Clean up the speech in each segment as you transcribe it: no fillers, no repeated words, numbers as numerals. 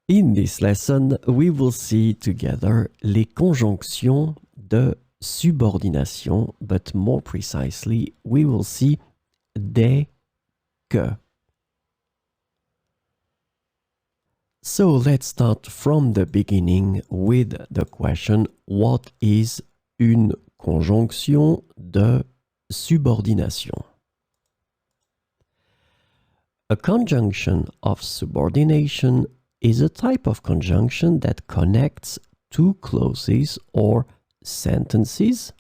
In this lesson, we will see together les conjonctions de subordination, but more precisely, we will see dès que. So let's start from the beginning with the question, what is une conjonction de subordination? A conjunction of subordination is a type of conjunction that connects two clauses or sentences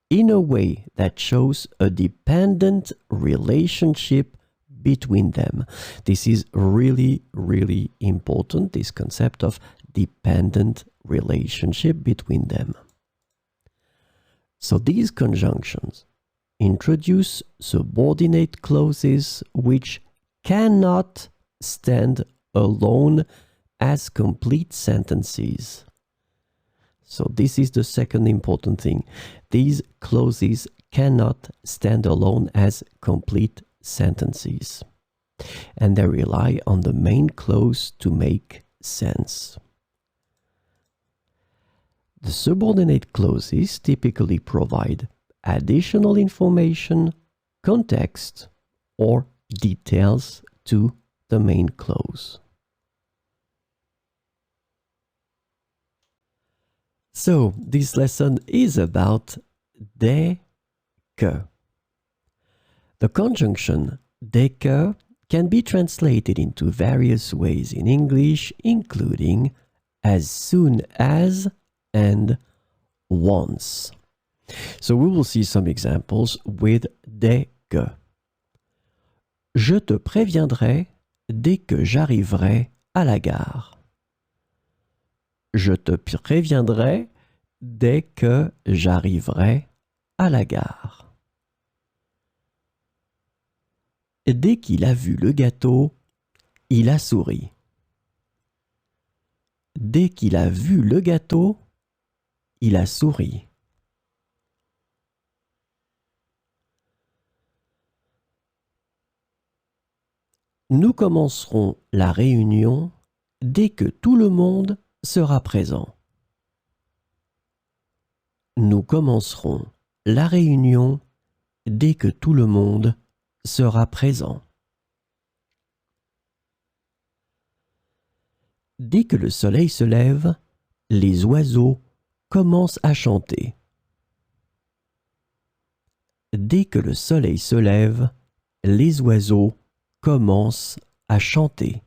in a way that shows a dependent relationship between them. This is really, really important, this concept of dependent relationship between them. So these conjunctions introduce subordinate clauses which cannot stand alone as complete sentences. So this is the second important thing. These clauses cannot stand alone as complete sentences, and they rely on the main clause to make sense. The subordinate clauses typically provide additional information, context, or details to the main clause. So, this lesson is about dès que. The conjunction dès que can be translated into various ways in English, including as soon as and once. So we will see some examples with dès que. Je te préviendrai dès que j'arriverai à la gare. Je te préviendrai dès que j'arriverai à la gare. Dès qu'il a vu le gâteau, il a souri. Dès qu'il a vu le gâteau, il a souri. Nous commencerons la réunion dès que tout le monde sera présent. Nous commencerons la réunion dès que tout le monde sera présent. Dès que le soleil se lève, les oiseaux commencent à chanter. Dès que le soleil se lève, les oiseaux commencent à chanter.